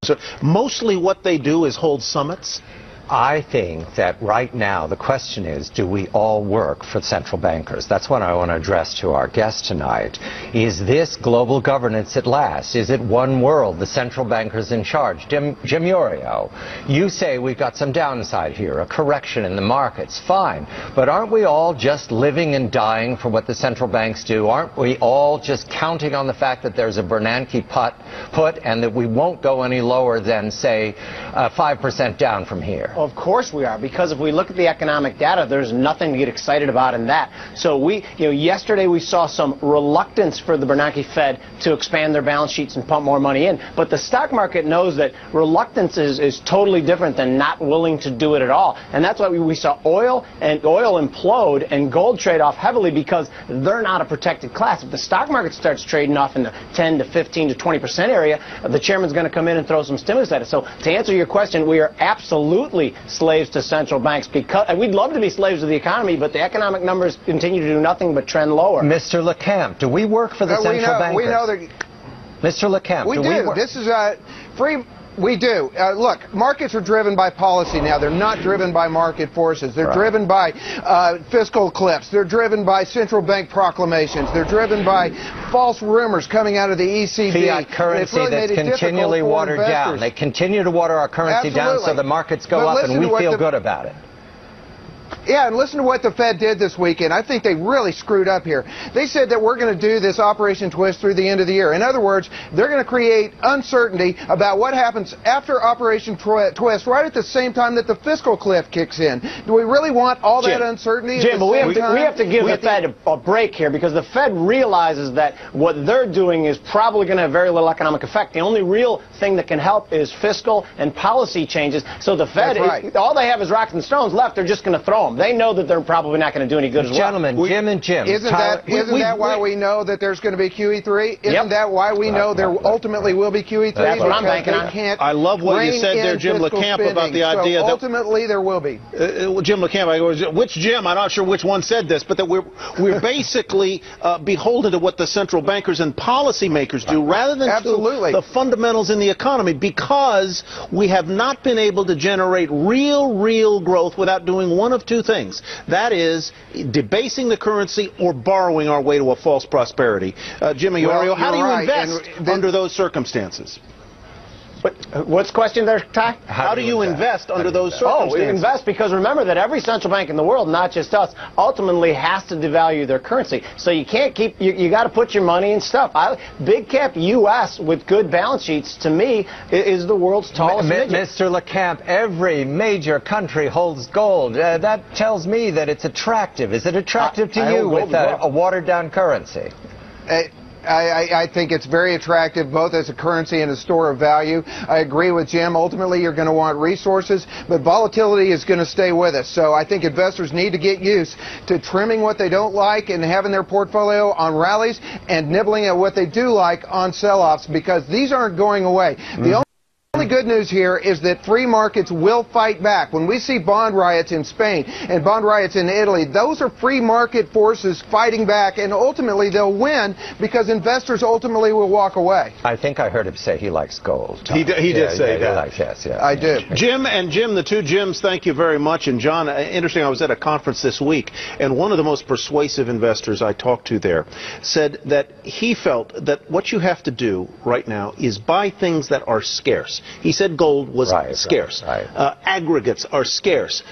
So mostly what they do is hold summits. I think that right now the question is, do we all work for central bankers? That's what I want to address to our guest tonight. Is this global governance at last? Is it one world, the central bankers in charge? Jim Iorio, you say we've got some downside here, a correction in the markets. Fine. But aren't we all just living and dying for what the central banks do? Aren't we all just counting on the fact that there's a Bernanke put and that we won't go any lower than, say, 5% down from here? Of course we are, because if we look at the economic data, there's nothing to get excited about in that. So yesterday we saw some reluctance for the Bernanke Fed to expand their balance sheets and pump more money in. But the stock market knows that reluctance is totally different than not willing to do it at all. And that's why we saw oil implode and gold trade off heavily, because they're not a protected class. If the stock market starts trading off in the 10 to 15 to 20% area, the chairman's going to come in and throw some stimulus at it. So to answer your question, we are absolutely slaves to central banks, because and we'd love to be slaves of the economy, but the economic numbers continue to do nothing but trend lower. Mr. LeCamp, do we work for the central bankers? We know that. Mr. LeCamp, we do. This is free. We do. Look, markets are driven by policy now. They're not driven by market forces. They're driven by fiscal cliffs. They're driven by central bank proclamations. They're driven by false rumors coming out of the ECB. Fiat currency really that's continually watered down. They continue to water our currency down so the markets go up and we feel good about it. Yeah, and listen to what the Fed did this weekend. I think they really screwed up here. They said that we're going to do this Operation Twist through the end of the year. In other words, they're going to create uncertainty about what happens after Operation Twist, right at the same time that the fiscal cliff kicks in. Do we really want all that uncertainty? Jim, but we have to give the Fed a break here, because the Fed realizes that what they're doing is probably going to have very little economic effect. The only real thing that can help is fiscal and policy changes. So the Fed, all they have is rocks and stones left. They're just going to throw them. They know that they're probably not going to do any good as well. Gentlemen, Jim and Jim. Isn't that why we know that there's going to be QE3? Isn't that why we know there ultimately will be QE3? That's what I'm banking on. I love what you said there, Jim LeCamp, about the idea that ultimately there will be. Jim LeCamp, which Jim? I'm not sure which one said this, but that we're basically beholden to what the central bankers and policymakers do, rather than to the fundamentals in the economy, because we have not been able to generate real growth without doing one of two things. That is debasing the currency or borrowing our way to a false prosperity. Jim Iorio, how do you invest under those circumstances? What's the question there, Ty? How do you invest under those circumstances? We invest because remember that every central bank in the world, not just us, ultimately has to devalue their currency. So you can't keep, you got to put your money in stuff. Big cap U.S. with good balance sheets, to me, is the world's tallest midget. Mr. LeCamp, every major country holds gold. That tells me that it's attractive. Is it attractive to you with a watered-down currency? I think it's very attractive, both as a currency and a store of value. I agree with Jim. Ultimately, you're going to want resources, but volatility is going to stay with us. So I think investors need to get used to trimming what they don't like and having their portfolio on rallies and nibbling at what they do like on sell-offs, because these aren't going away. The only good news here is that free markets will fight back. When we see bond riots in Spain and bond riots in Italy, those are free market forces fighting back, and ultimately they'll win because investors ultimately will walk away. I think I heard him say he likes gold. He did say that. Yes, I do. Jim, the two Jims, thank you very much. And John, interesting, I was at a conference this week, and one of the most persuasive investors I talked to there said that he felt that what you have to do right now is buy things that are scarce. He said gold was scarce. Aggregates are scarce.